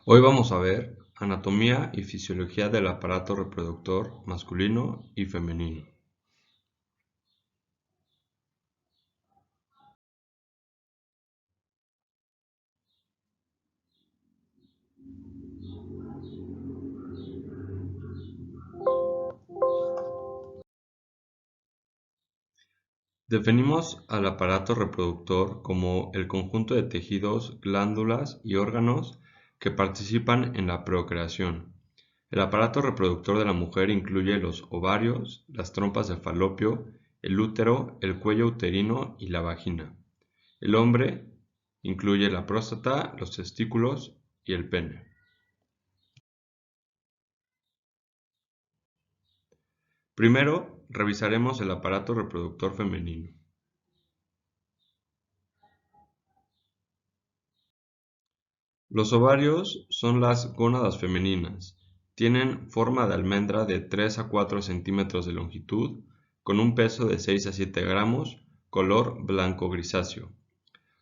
Hoy vamos a ver anatomía y fisiología del aparato reproductor masculino y femenino. Definimos al aparato reproductor como el conjunto de tejidos, glándulas y órganos que participan en la procreación. El aparato reproductor de la mujer incluye los ovarios, las trompas de falopio, el útero, el cuello uterino y la vagina. El hombre incluye la próstata, los testículos y el pene. Primero, revisaremos el aparato reproductor femenino. Los ovarios son las gónadas femeninas. Tienen forma de almendra de 3 a 4 centímetros de longitud, con un peso de 6 a 7 gramos, color blanco grisáceo.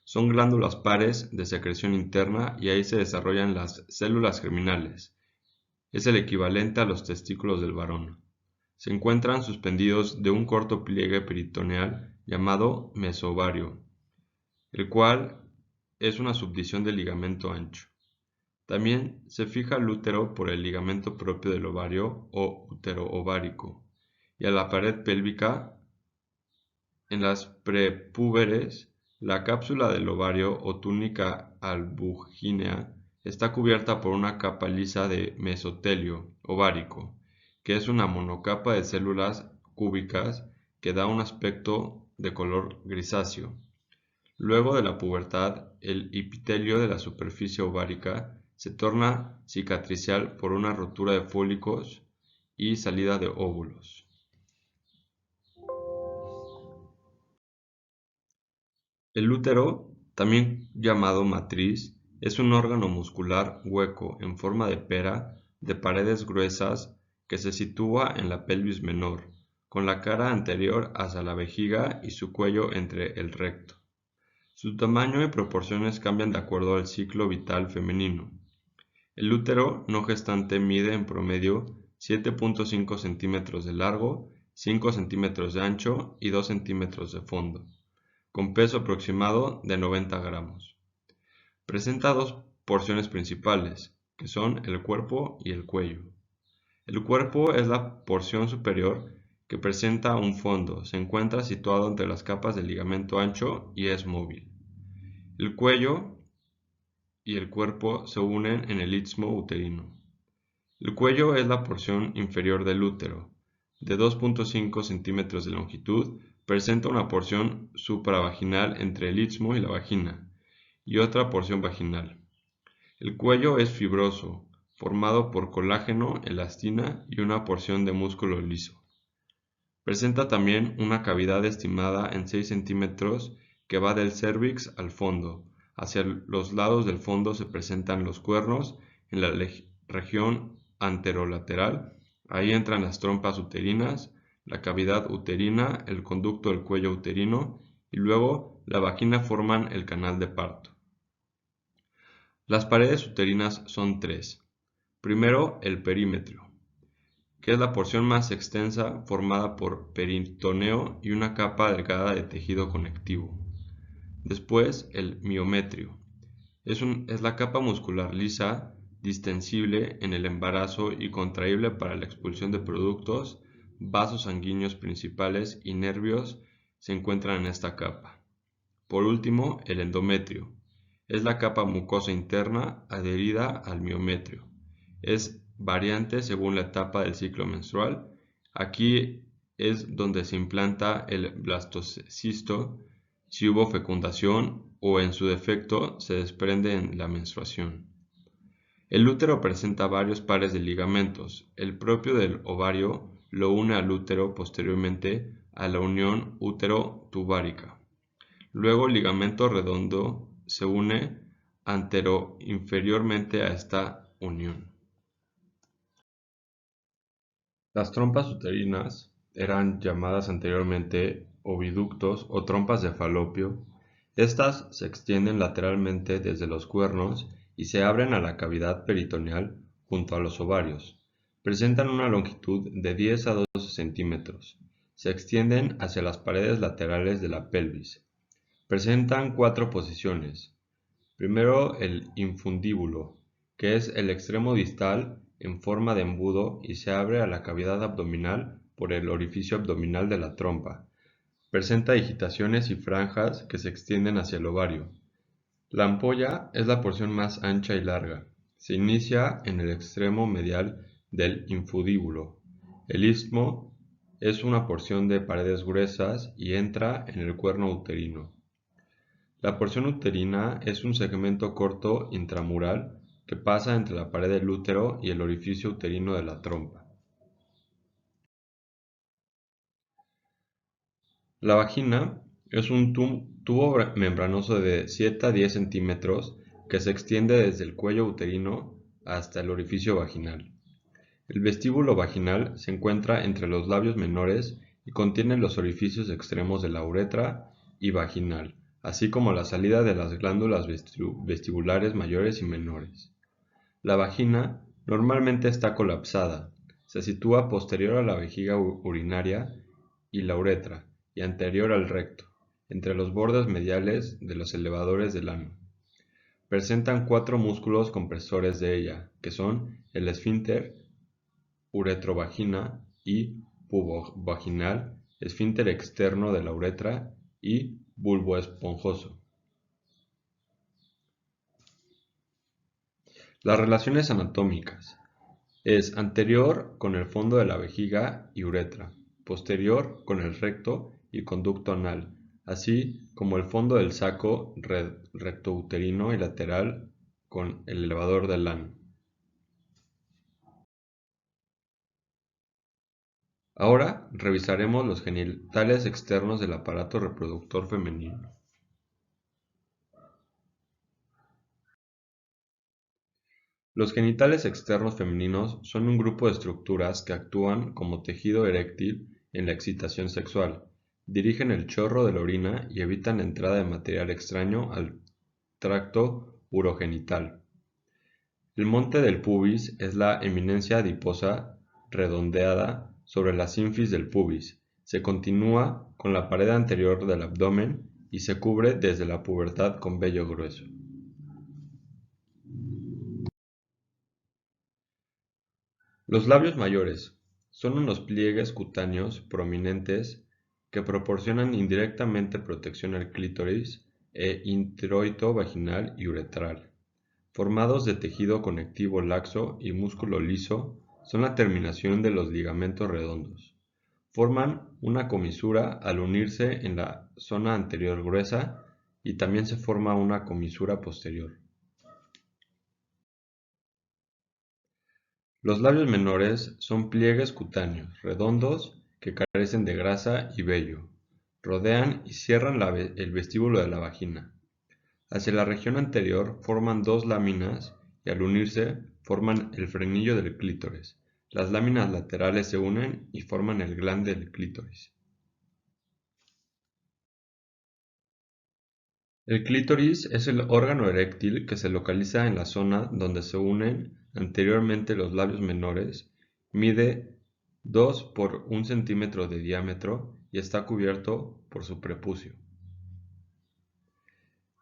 Son glándulas pares de secreción interna y ahí se desarrollan las células germinales. Es el equivalente a los testículos del varón. Se encuentran suspendidos de un corto pliegue peritoneal llamado mesovario, el cual es una subdivisión del ligamento ancho. También se fija al útero por el ligamento propio del ovario o útero ovárico y a la pared pélvica. En las prepúberes, la cápsula del ovario o túnica albugínea está cubierta por una capa lisa de mesotelio ovárico, que es una monocapa de células cúbicas que da un aspecto de color grisáceo. Luego de la pubertad, el epitelio de la superficie ovárica se torna cicatricial por una rotura de folículos y salida de óvulos. El útero, también llamado matriz, es un órgano muscular hueco en forma de pera de paredes gruesas que se sitúa en la pelvis menor, con la cara anterior hacia la vejiga y su cuello entre el recto. Su tamaño y proporciones cambian de acuerdo al ciclo vital femenino. El útero no gestante mide en promedio 7.5 centímetros de largo, 5 centímetros de ancho y 2 centímetros de fondo, con peso aproximado de 90 gramos. Presenta dos porciones principales, que son el cuerpo y el cuello. El cuerpo es la porción superior que presenta un fondo, se encuentra situado entre las capas del ligamento ancho y es móvil. El cuello y el cuerpo se unen en el istmo uterino. El cuello es la porción inferior del útero, de 2.5 centímetros de longitud, presenta una porción supravaginal entre el istmo y la vagina, y otra porción vaginal. El cuello es fibroso, formado por colágeno, elastina y una porción de músculo liso. Presenta también una cavidad estimada en 6 centímetros que va del cérvix al fondo. Hacia los lados del fondo se presentan los cuernos en la región anterolateral. Ahí entran las trompas uterinas, la cavidad uterina, el conducto del cuello uterino y luego la vagina forman el canal de parto. Las paredes uterinas son tres. Primero, el perímetro, que es la porción más extensa formada por peritoneo y una capa delgada de tejido conectivo. Después, el miometrio. Es la capa muscular lisa, distensible en el embarazo y contraíble para la expulsión de productos. Vasos sanguíneos principales y nervios se encuentran en esta capa. Por último, el endometrio. Es la capa mucosa interna adherida al miometrio. Es variante según la etapa del ciclo menstrual. Aquí es donde se implanta el blastocisto si hubo fecundación o en su defecto se desprende en la menstruación. El útero presenta varios pares de ligamentos. El propio del ovario lo une al útero posteriormente a la unión útero-tubárica. Luego el ligamento redondo se une antero-inferiormente a esta unión. Las trompas uterinas eran llamadas anteriormente oviductos o trompas de falopio. Estas se extienden lateralmente desde los cuernos y se abren a la cavidad peritoneal junto a los ovarios. Presentan una longitud de 10 a 12 centímetros. Se extienden hacia las paredes laterales de la pelvis. Presentan 4 posiciones. Primero, el infundíbulo, que es el extremo distal en forma de embudo y se abre a la cavidad abdominal por el orificio abdominal de la trompa. Presenta digitaciones y franjas que se extienden hacia el ovario. La ampolla es la porción más ancha y larga. Se inicia en el extremo medial del infundíbulo. El istmo es una porción de paredes gruesas y entra en el cuerno uterino. La porción uterina es un segmento corto intramural que pasa entre la pared del útero y el orificio uterino de la trompa. La vagina es un tubo membranoso de 7 a 10 centímetros que se extiende desde el cuello uterino hasta el orificio vaginal. El vestíbulo vaginal se encuentra entre los labios menores y contiene los orificios extremos de la uretra y vaginal, así como la salida de las glándulas vestibulares mayores y menores. La vagina normalmente está colapsada, se sitúa posterior a la vejiga urinaria y la uretra, y anterior al recto, entre los bordes mediales de los elevadores del ano. Presentan 4 músculos compresores de ella, que son el esfínter uretrovagina y pubovaginal, esfínter externo de la uretra y bulbo esponjoso. Las relaciones anatómicas. Es anterior con el fondo de la vejiga y uretra, posterior con el recto y conducto anal, así como el fondo del saco rectouterino y lateral con el elevador del ano. Ahora revisaremos los genitales externos del aparato reproductor femenino. Los genitales externos femeninos son un grupo de estructuras que actúan como tejido eréctil en la excitación sexual, dirigen el chorro de la orina y evitan la entrada de material extraño al tracto urogenital. El monte del pubis es la eminencia adiposa redondeada sobre la sínfis del pubis. Se continúa con la pared anterior del abdomen y se cubre desde la pubertad con vello grueso. Los labios mayores son unos pliegues cutáneos prominentes que proporcionan indirectamente protección al clítoris e introito vaginal y uretral. Formados de tejido conectivo laxo y músculo liso, son la terminación de los ligamentos redondos. Forman una comisura al unirse en la zona anterior gruesa y también se forma una comisura posterior. Los labios menores son pliegues cutáneos redondos que carecen de grasa y vello. Rodean y cierran el vestíbulo de la vagina. Hacia la región anterior forman 2 láminas y al unirse forman el frenillo del clítoris. Las láminas laterales se unen y forman el glande del clítoris. El clítoris es el órgano eréctil que se localiza en la zona donde se unen anteriormente los labios menores, mide 2 por 1 centímetro de diámetro y está cubierto por su prepucio.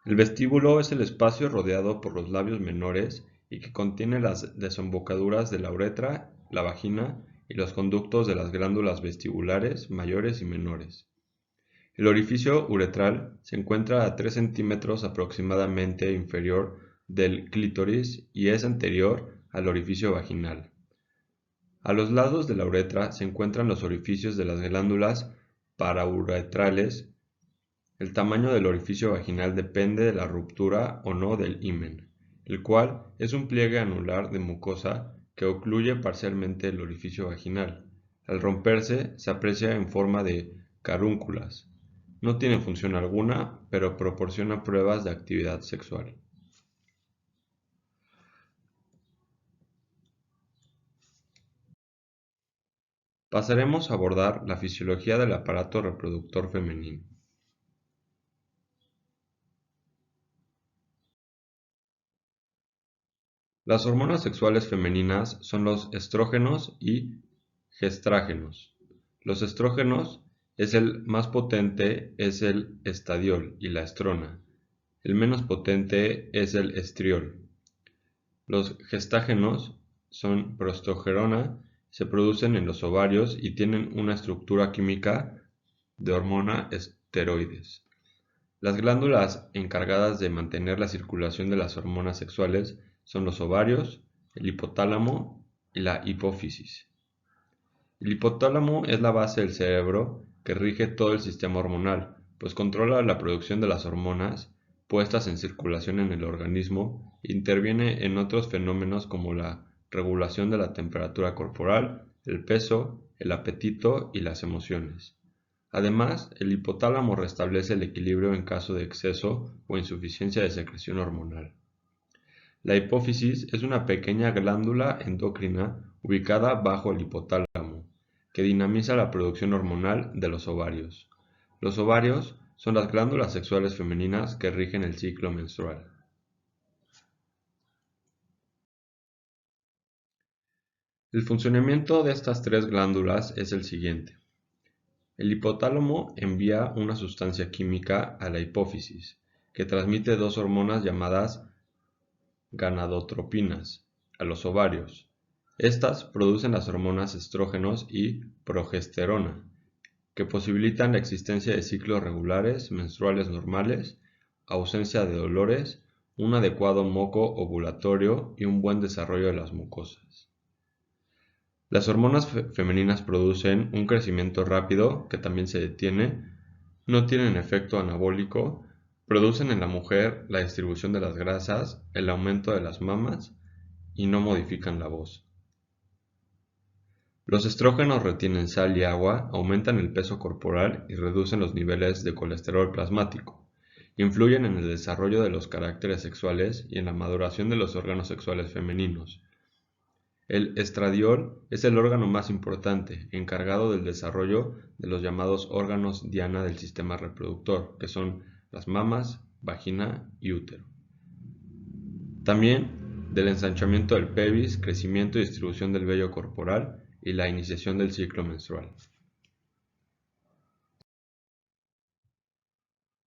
El vestíbulo es el espacio rodeado por los labios menores y que contiene las desembocaduras de la uretra, la vagina y los conductos de las glándulas vestibulares mayores y menores. El orificio uretral se encuentra a 3 centímetros aproximadamente inferior del clítoris y es anterior al orificio vaginal. A los lados de la uretra se encuentran los orificios de las glándulas parauretrales. El tamaño del orificio vaginal depende de la ruptura o no del himen, el cual es un pliegue anular de mucosa que ocluye parcialmente el orificio vaginal. Al romperse se aprecia en forma de carúnculas. No tiene función alguna, pero proporciona pruebas de actividad sexual. Pasaremos a abordar la fisiología del aparato reproductor femenino. Las hormonas sexuales femeninas son los estrógenos y gestrágenos. Los estrógenos es el más potente es el estradiol y la estrona. El menos potente es el estriol. Los gestágenos son progesterona, se producen en los ovarios y tienen una estructura química de hormona esteroides. Las glándulas encargadas de mantener la circulación de las hormonas sexuales son los ovarios, el hipotálamo y la hipófisis. El hipotálamo es la base del cerebro que rige todo el sistema hormonal, pues controla la producción de las hormonas puestas en circulación en el organismo e interviene en otros fenómenos como la regulación de la temperatura corporal, el peso, el apetito y las emociones. Además, el hipotálamo restablece el equilibrio en caso de exceso o insuficiencia de secreción hormonal. La hipófisis es una pequeña glándula endocrina ubicada bajo el hipotálamo, que dinamiza la producción hormonal de los ovarios. Los ovarios son las glándulas sexuales femeninas que rigen el ciclo menstrual. El funcionamiento de estas tres glándulas es el siguiente. El hipotálamo envía una sustancia química a la hipófisis, que transmite dos hormonas llamadas gonadotropinas a los ovarios. Estas producen las hormonas estrógenos y progesterona, que posibilitan la existencia de ciclos regulares menstruales normales, ausencia de dolores, un adecuado moco ovulatorio y un buen desarrollo de las mucosas. Las hormonas femeninas producen un crecimiento rápido que también se detiene, no tienen efecto anabólico, producen en la mujer la distribución de las grasas, el aumento de las mamas y no modifican la voz. Los estrógenos retienen sal y agua, aumentan el peso corporal y reducen los niveles de colesterol plasmático. Influyen en el desarrollo de los caracteres sexuales y en la maduración de los órganos sexuales femeninos. El estradiol es el órgano más importante, encargado del desarrollo de los llamados órganos diana del sistema reproductor, que son las mamas, vagina y útero. También del ensanchamiento del pelvis, crecimiento y distribución del vello corporal y la iniciación del ciclo menstrual.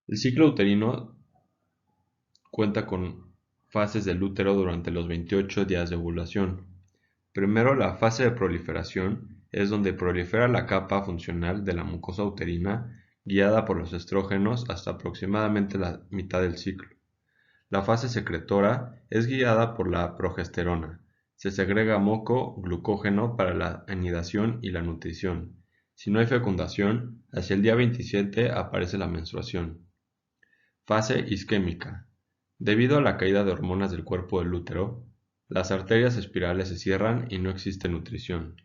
El ciclo uterino cuenta con fases del útero durante los 28 días de ovulación. Primero, la fase de proliferación es donde prolifera la capa funcional de la mucosa uterina guiada por los estrógenos hasta aproximadamente la mitad del ciclo. La fase secretora es guiada por la progesterona. Se segrega moco glucógeno para la anidación y la nutrición. Si no hay fecundación, hacia el día 27 aparece la menstruación. Fase isquémica. Debido a la caída de hormonas del cuerpo del útero, las arterias espirales se cierran y no existe nutrición.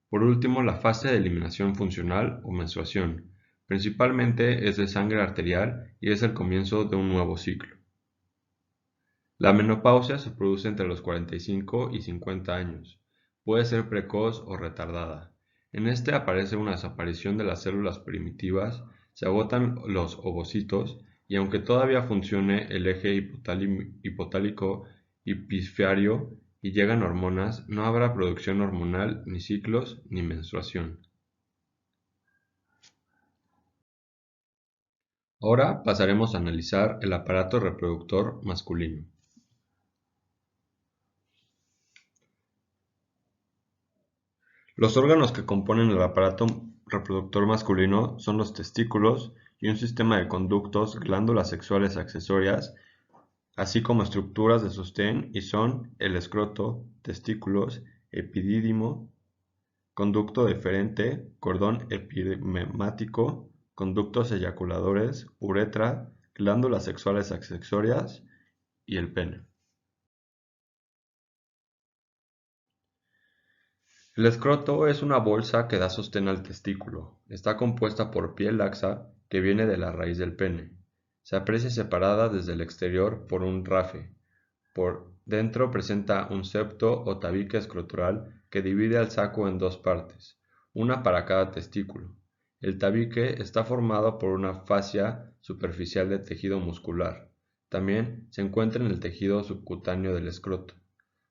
Por último, la fase de eliminación funcional o menstruación. Principalmente es de sangre arterial y es el comienzo de un nuevo ciclo. La menopausia se produce entre los 45 y 50 años. Puede ser precoz o retardada. En este aparece una desaparición de las células primitivas, se agotan los ovocitos y aunque todavía funcione el eje hipotálico epifisario y llegan hormonas, no habrá producción hormonal, ni ciclos, ni menstruación. Ahora pasaremos a analizar el aparato reproductor masculino. Los órganos que componen el aparato reproductor masculino son los testículos y un sistema de conductos, glándulas sexuales accesorias, así como estructuras de sostén y son el escroto, testículos, epidídimo, conducto deferente, cordón epidermático, conductos eyaculadores, uretra, glándulas sexuales accesorias y el pene. El escroto es una bolsa que da sostén al testículo. Está compuesta por piel laxa que viene de la raíz del pene. Se aprecia separada desde el exterior por un rafe. Por dentro presenta un septo o tabique escrotal que divide al saco en dos partes, una para cada testículo. El tabique está formado por una fascia superficial de tejido muscular. También se encuentra en el tejido subcutáneo del escroto.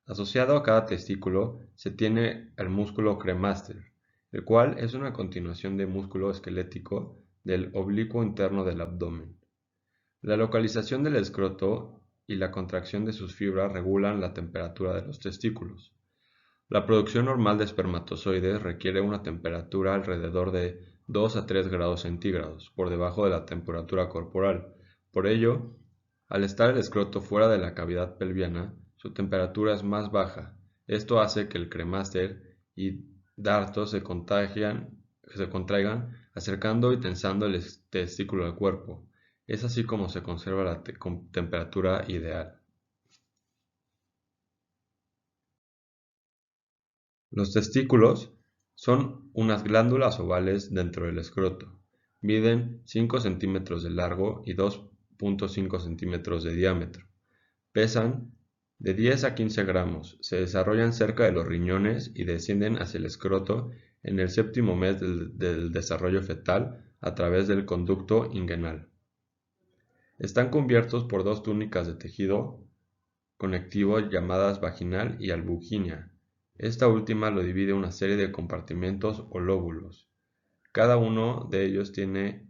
Asociado a cada testículo se tiene el músculo cremaster, el cual es una continuación de músculo esquelético del oblicuo interno del abdomen. La localización del escroto y la contracción de sus fibras regulan la temperatura de los testículos. La producción normal de espermatozoides requiere una temperatura alrededor de 2 a 3 grados centígrados, por debajo de la temperatura corporal. Por ello, al estar el escroto fuera de la cavidad pelviana, su temperatura es más baja. Esto hace que el cremaster y darto se contraigan, acercando y tensando el testículo al cuerpo. Es así como se conserva la temperatura ideal. Los testículos son unas glándulas ovales dentro del escroto. Miden 5 centímetros de largo y 2,5 centímetros de diámetro. Pesan de 10 a 15 gramos. Se desarrollan cerca de los riñones y descienden hacia el escroto en el séptimo mes del desarrollo fetal a través del conducto inguinal. Están cubiertos por dos túnicas de tejido conectivo llamadas vaginal y albuginia. Esta última lo divide una serie de compartimentos o lóbulos. Cada uno de ellos tiene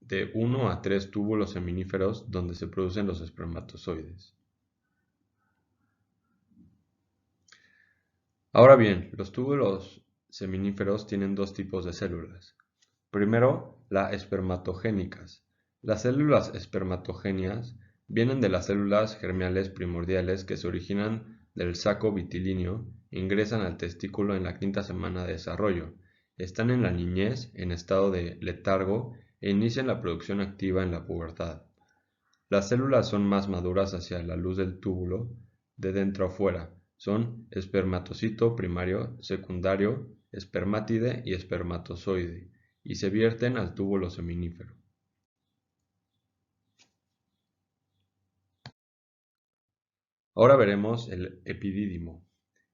de 1 a 3 túbulos seminíferos donde se producen los espermatozoides. Ahora bien, los túbulos seminíferos tienen dos tipos de células. Primero, las espermatogénicas. Las células espermatogéneas vienen de las células germinales primordiales que se originan del saco vitilíneo e ingresan al testículo en la quinta semana de desarrollo. Están en la niñez en estado de letargo e inician la producción activa en la pubertad. Las células son más maduras hacia la luz del túbulo, de dentro a fuera. Son espermatocito primario, secundario, espermátide y espermatozoide, y se vierten al túbulo seminífero. Ahora veremos el epidídimo,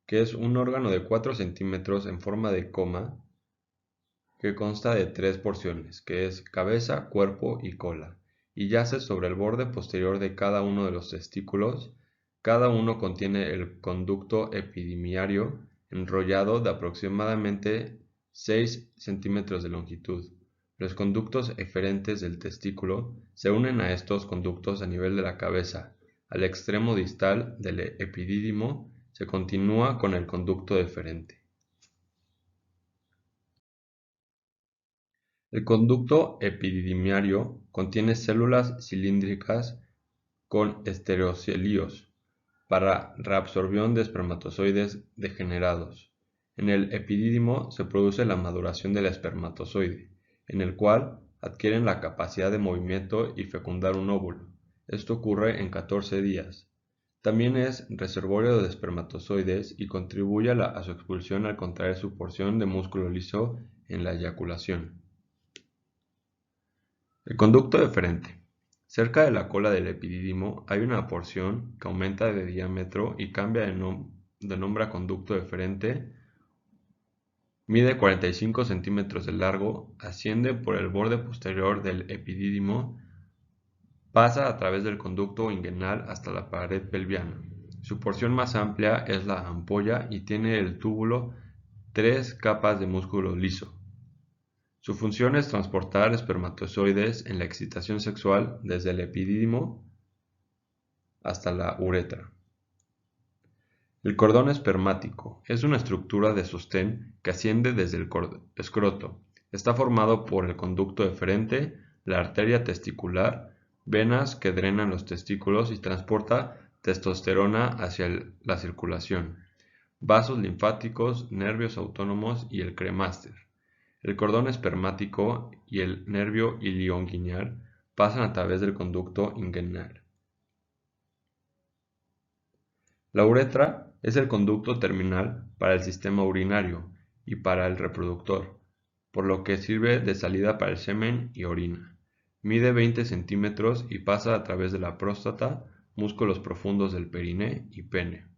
que es un órgano de 4 centímetros en forma de coma que consta de 3 porciones, que es cabeza, cuerpo y cola, y yace sobre el borde posterior de cada uno de los testículos. Cada uno contiene el conducto epidimiario enrollado de aproximadamente 6 centímetros de longitud. Los conductos eferentes del testículo se unen a estos conductos a nivel de la cabeza. Al extremo distal del epidídimo se continúa con el conducto deferente. El conducto epididimiario contiene células cilíndricas con esterocelíos para reabsorción de espermatozoides degenerados. En el epidídimo se produce la maduración del espermatozoide, en el cual adquieren la capacidad de movimiento y fecundar un óvulo. Esto ocurre en 14 días. También es reservorio de espermatozoides y contribuye a su expulsión al contraer su porción de músculo liso en la eyaculación. El conducto deferente. Cerca de la cola del epidídimo hay una porción que aumenta de diámetro y cambia de nombre a conducto deferente. Mide 45 centímetros de largo, asciende por el borde posterior del epidídimo, pasa a través del conducto inguinal hasta la pared pelviana. Su porción más amplia es la ampolla y tiene el túbulo 3 capas de músculo liso. Su función es transportar espermatozoides en la excitación sexual desde el epidídimo hasta la uretra. El cordón espermático es una estructura de sostén que asciende desde el escroto. Está formado por el conducto deferente, la arteria testicular, venas que drenan los testículos y transporta testosterona hacia la circulación, vasos linfáticos, nervios autónomos y el cremaster. El cordón espermático y el nervio ilioinguinal pasan a través del conducto inguinal. La uretra es el conducto terminal para el sistema urinario y para el reproductor, por lo que sirve de salida para el semen y orina. Mide 20 centímetros y pasa a través de la próstata, músculos profundos del periné y pene.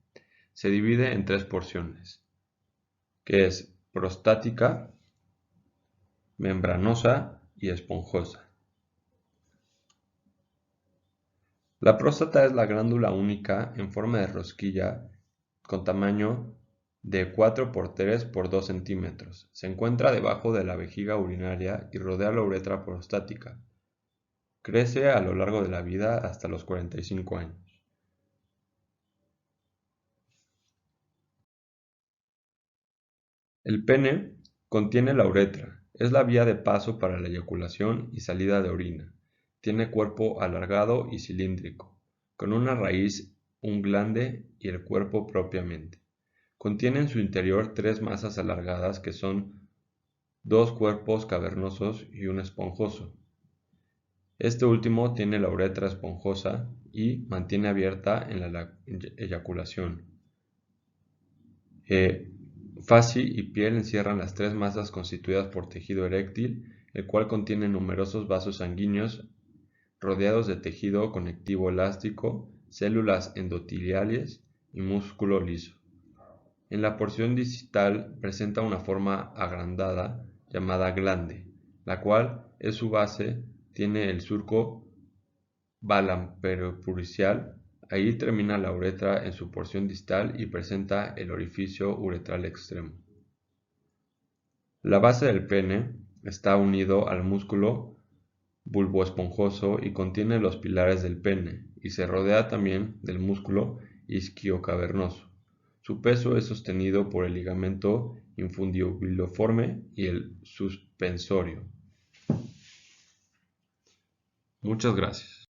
Se divide en 3 porciones, que es prostática, membranosa y esponjosa. La próstata es la glándula única en forma de rosquilla con tamaño de 4 por 3 por 2 centímetros. Se encuentra debajo de la vejiga urinaria y rodea la uretra prostática. Crece a lo largo de la vida hasta los 45 años. El pene contiene la uretra, es la vía de paso para la eyaculación y salida de orina. Tiene cuerpo alargado y cilíndrico, con una raíz, un glande y el cuerpo propiamente. Contiene en su interior tres masas alargadas que son dos cuerpos cavernosos y un esponjoso. Este último tiene la uretra esponjosa y mantiene abierta en la eyaculación. Fascia y piel encierran las tres masas constituidas por tejido eréctil, el cual contiene numerosos vasos sanguíneos rodeados de tejido conectivo elástico, células endoteliales y músculo liso. En la porción distal presenta una forma agrandada llamada glande, la cual en su base tiene el surco balamperopericial. Ahí termina la uretra en su porción distal y presenta el orificio uretral extremo. La base del pene está unido al músculo bulboesponjoso y contiene los pilares del pene, y se rodea también del músculo isquiocavernoso. Su peso es sostenido por el ligamento infundibuloriforme y el suspensorio. Muchas gracias.